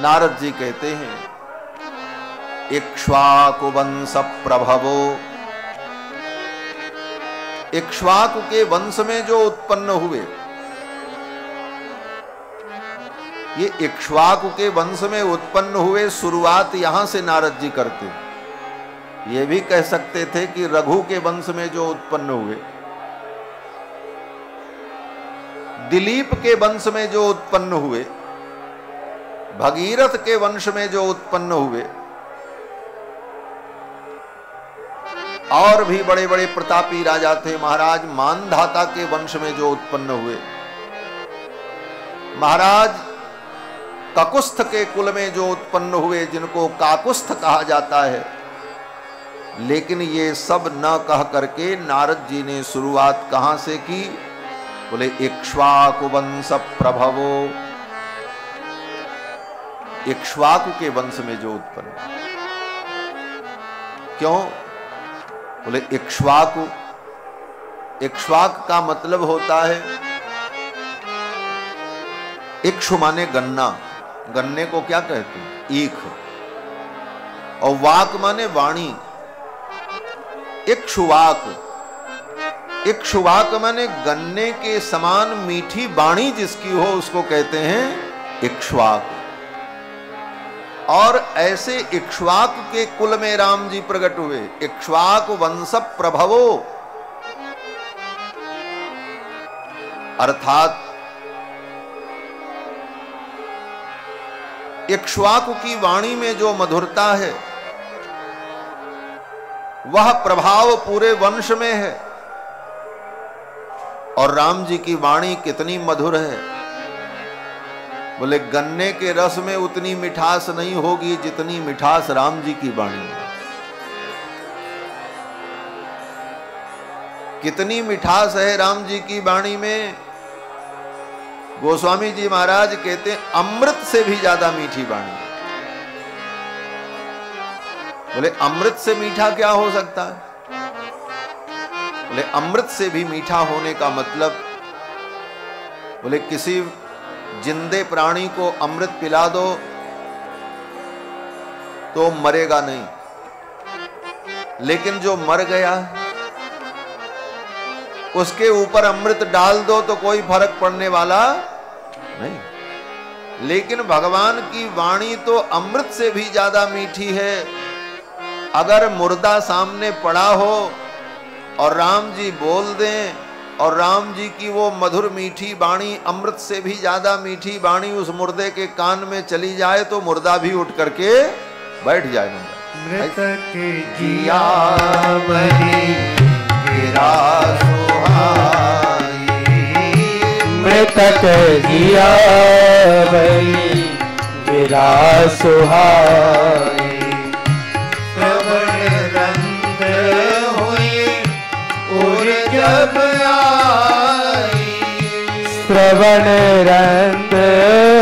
नारद जी कहते हैं इक्ष्वाकु वंश प्रभवो, इक्ष्वाकु के वंश में जो उत्पन्न हुए, ये इक्ष्वाकु के वंश में उत्पन्न हुए, शुरुआत यहां से नारद जी करते। ये भी कह सकते थे कि रघु के वंश में जो उत्पन्न हुए, दिलीप के वंश में जो उत्पन्न हुए, भगीरथ के वंश में जो उत्पन्न हुए, और भी बड़े बड़े प्रतापी राजा थे, महाराज मानधाता के वंश में जो उत्पन्न हुए, महाराज ककुस्थ के कुल में जो उत्पन्न हुए, जिनको काकुस्थ कहा जाता है। लेकिन ये सब न कह करके नारद जी ने शुरुआत कहां से की? बोले इक्ष्वाकु वंश प्रभवो, इक्ष्वाकु के वंश में जो उत्पन्न। क्यों? बोले इक्ष्वाकु, इक्ष्वाक का मतलब होता है, इक्ष्व माने गन्ना, गन्ने को क्या कहते हैं? ईख। और वाक माने वाणी, इक्ष्वाक, इक्ष्वाक माने गन्ने के समान मीठी वाणी जिसकी हो उसको कहते हैं इक्ष्वाक। और ऐसे इक्ष्वाक के कुल में राम जी प्रकट हुए। इक्ष्वाक वंश प्रभवो, अर्थात इक्ष्वाकु की वाणी में जो मधुरता है वह प्रभाव पूरे वंश में है। और राम जी की वाणी कितनी मधुर है। बोले गन्ने के रस में उतनी मिठास नहीं होगी जितनी मिठास राम जी की वाणी में। कितनी मिठास है राम जी की वाणी में। गोस्वामी जी महाराज कहते हैं अमृत से भी ज्यादा मीठी वाणी। बोले अमृत से मीठा क्या हो सकता है? बोले अमृत से भी मीठा होने का मतलब, बोले किसी जिंदे प्राणी को अमृत पिला दो तो मरेगा नहीं, लेकिन जो मर गया उसके ऊपर अमृत डाल दो तो कोई फर्क पड़ने वाला नहीं। लेकिन भगवान की वाणी तो अमृत से भी ज्यादा मीठी है। अगर मुर्दा सामने पड़ा हो और राम जी बोल दें और राम जी की वो मधुर मीठी वाणी, अमृत से भी ज्यादा मीठी वाणी उस मुर्दे के कान में चली जाए तो मुर्दा भी उठ करके बैठ जाए। मृतक जिया बलि गिरा सुहाई, मृतक जिया बलि गिरा सुहाई। जब आई श्रवण रंग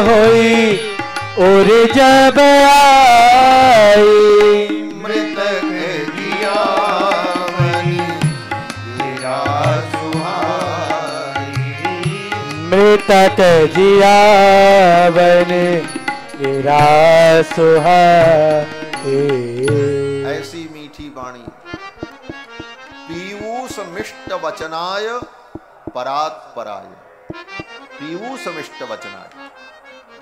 हुई और जब आई, मृतक जिया बलि गिरा सुहाई, मृतक जिया बलि गिरा सुहाई। ऐसी मीठी वाणी पीयूष मिष्ट वचनाय परात पराय, पीयूष मिष्ट वचनाय,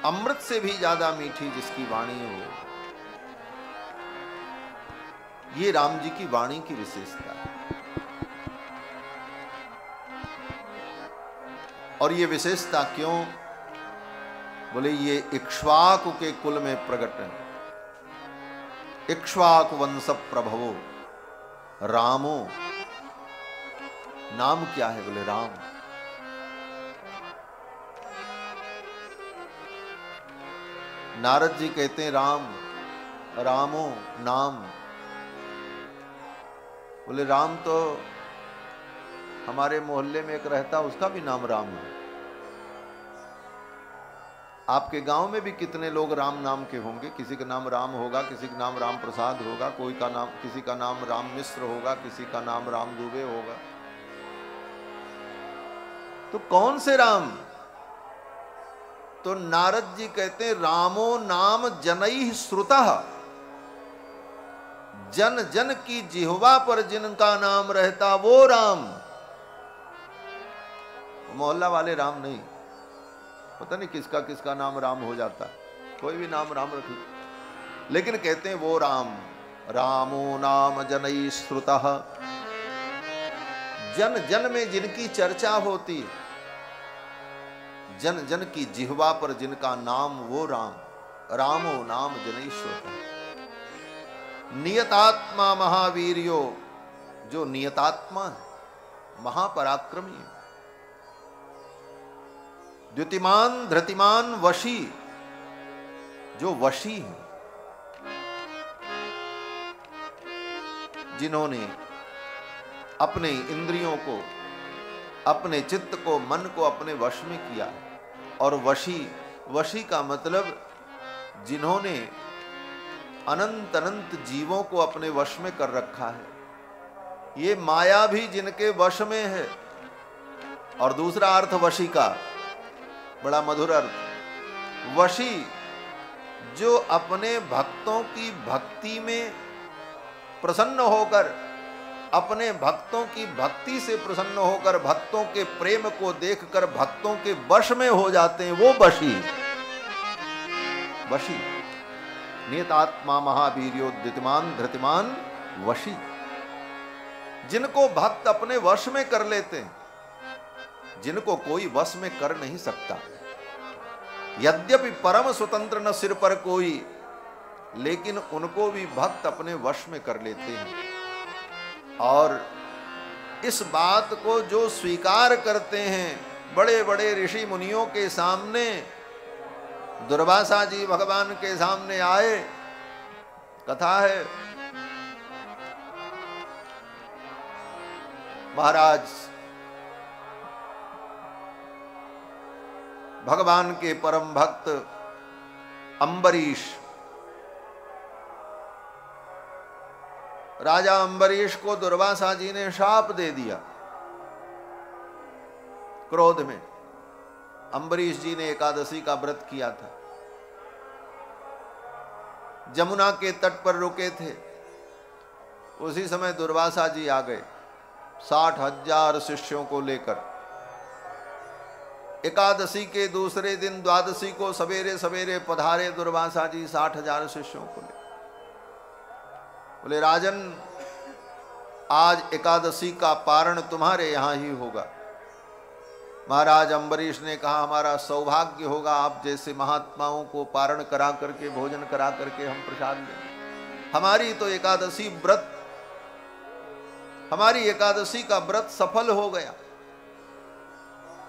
अमृत से भी ज्यादा मीठी जिसकी वाणी हो, ये राम जी की वाणी की विशेषता है। और ये विशेषता क्यों? बोले ये इक्ष्वाकु के कुल में प्रकट है। इक्ष्वाकु वंश प्रभवो, रामो, नाम क्या है? बोले राम। नारद जी कहते हैं राम, रामो नाम। बोले राम तो हमारे मोहल्ले में एक रहता, उसका भी नाम राम है। आपके गांव में भी कितने लोग राम नाम के होंगे। किसी का नाम राम होगा, किसी का नाम राम प्रसाद होगा, कोई का नाम, किसी का नाम राम मिश्र होगा, किसी का नाम राम दुबे होगा। तो कौन से राम? तो नारद जी कहते हैं रामो नाम जनैः श्रुतः, जन जन की जिह्वा पर जिनका नाम रहता वो राम, मोहल्ला वाले राम नहीं। पता नहीं किसका किसका नाम राम हो जाता है, कोई भी नाम राम रख लो, लेकिन कहते हैं वो राम। रामो नाम जनैः श्रुतः, जन जन में जिनकी चर्चा होती, जन जन की जिह्वा पर जिनका नाम वो राम। रामो नाम जनैः श्रुतः। नियतात्मा महावीर्यो, जो नियतात्मा है, महापराक्रमी है। द्युतिमान धृतिमान वशी, जो वशी है, जिन्होंने अपने इंद्रियों को, अपने चित्त को, मन को अपने वश में किया है। और वशी, वशी का मतलब जिन्होंने अनंत अनंत जीवों को अपने वश में कर रखा है। ये माया भी जिनके वश में है। और दूसरा अर्थ वशी का बड़ा मधुर अर्थ, वशी जो अपने भक्तों की भक्ति में प्रसन्न होकर, अपने भक्तों की भक्ति से प्रसन्न होकर, भक्तों के प्रेम को देखकर भक्तों के वश में हो जाते हैं, वो वशी। वशी नियतात्मा महावीर्यो द्युतिमान धृतिमान वशी, जिनको भक्त अपने वश में कर लेते हैं, जिनको कोई वश में कर नहीं सकता। यद्यपि परम स्वतंत्र न सिर पर कोई, लेकिन उनको भी भक्त अपने वश में कर लेते हैं। और इस बात को जो स्वीकार करते हैं, बड़े बड़े ऋषि मुनियों के सामने, दुर्वासा जी भगवान के सामने आए। कथा है, महाराज भगवान के परम भक्त अम्बरीश, राजा अम्बरीश को दुर्वासा जी ने शाप दे दिया क्रोध में। अम्बरीश जी ने एकादशी का व्रत किया था, जमुना के तट पर रुके थे। उसी समय दुर्वासा जी आ गए 60,000 शिष्यों को लेकर। एकादशी के दूसरे दिन द्वादशी को सवेरे सवेरे पधारे दुर्वासा जी 60,000 शिष्यों को लेकर। बोले राजन, आज एकादशी का पारण तुम्हारे यहां ही होगा। महाराज अम्बरीश ने कहा, हमारा सौभाग्य होगा आप जैसे महात्माओं को पारण करा करके, भोजन करा करके हम प्रसाद लें। हमारी तो एकादशी व्रत, हमारी एकादशी का व्रत सफल हो गया।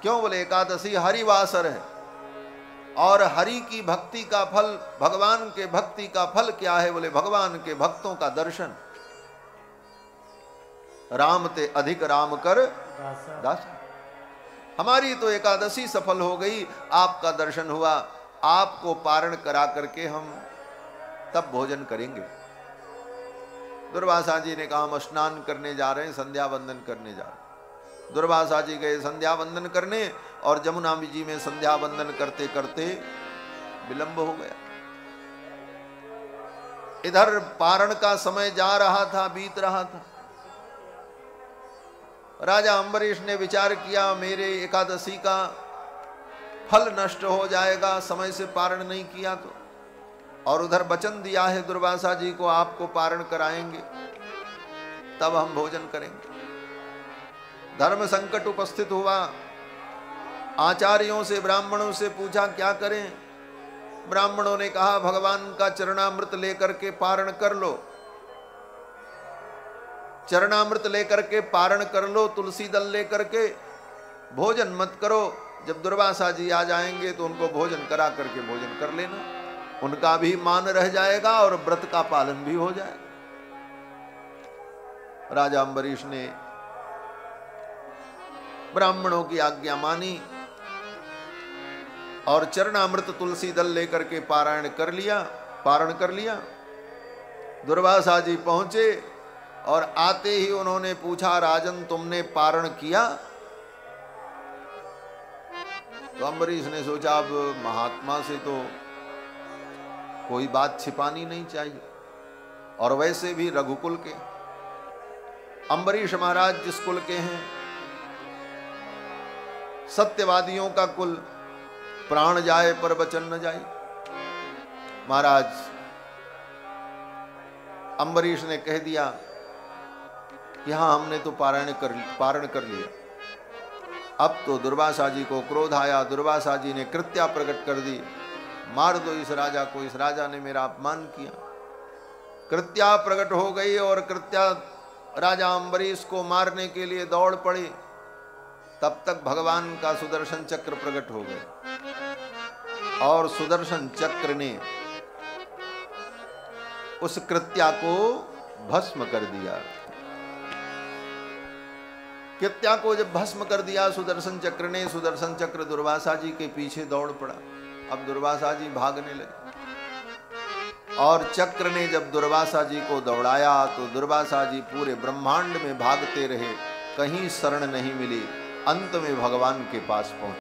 क्यों? बोले एकादशी हरिवासर है, और हरि की भक्ति का फल, भगवान के भक्ति का फल क्या है? बोले भगवान के भक्तों का दर्शन। राम ते अधिक राम कर दासा। हमारी तो एकादशी सफल हो गई, आपका दर्शन हुआ, आपको पारण करा करके हम तब भोजन करेंगे। दुर्वासा जी ने कहा, हम स्नान करने जा रहे हैं, संध्या वंदन करने जा रहे हैं। दुर्वासा जी गए संध्या वंदन करने, और जमुना जी में संध्या वंदन करते करते विलंब हो गया। इधर पारण का समय जा रहा था, बीत रहा था। राजा अम्बरीश ने विचार किया, मेरे एकादशी का फल नष्ट हो जाएगा समय से पारण नहीं किया तो। और उधर वचन दिया है दुर्वासा जी को, आपको पारण कराएंगे तब हम भोजन करेंगे। धर्म संकट उपस्थित हुआ। आचार्यों से, ब्राह्मणों से पूछा क्या करें। ब्राह्मणों ने कहा, भगवान का चरणामृत लेकर के पारण कर लो, चरणामृत लेकर के पारण कर लो, तुलसी दल लेकर के भोजन मत करो। जब दुर्वासा जी आ जाएंगे तो उनको भोजन करा करके भोजन कर लेना, उनका भी मान रह जाएगा और व्रत का पालन भी हो जाएगा। राजा अम्बरीश ने ब्राह्मणों की आज्ञा मानी और चरणामृत तुलसी दल लेकर के पारण कर लिया। दुर्वासा जी पहुंचे और आते ही उन्होंने पूछा, राजन तुमने पारण किया? तो अम्बरीश ने सोचा अब महात्मा से तो कोई बात छिपानी नहीं चाहिए, और वैसे भी रघुकुल के अम्बरीश महाराज जिस कुल के हैं, सत्यवादियों का कुल, प्राण जाए पर वचन न जाए। महाराज अम्बरीश ने कह दिया कि हाँ हमने तो पारण कर लिया। अब तो दुर्वासा जी को क्रोध आया, दुर्वासा जी ने कृत्या प्रकट कर दी, मार दो इस राजा को, इस राजा ने मेरा अपमान किया। कृत्या प्रकट हो गई और कृत्या राजा अम्बरीश को मारने के लिए दौड़ पड़ी। तब तक भगवान का सुदर्शन चक्र प्रकट हो गया और सुदर्शन चक्र ने उस कृत्या को भस्म कर दिया। कृत्या को जब भस्म कर दिया सुदर्शन चक्र ने, सुदर्शन चक्र दुर्वासा जी के पीछे दौड़ पड़ा। अब दुर्वासा जी भागने लगे और चक्र ने जब दुर्वासा जी को दौड़ाया तो दुर्वासा जी पूरे ब्रह्मांड में भागते रहे, कहीं शरण नहीं मिली। अंत में भगवान के पास पहुंचे।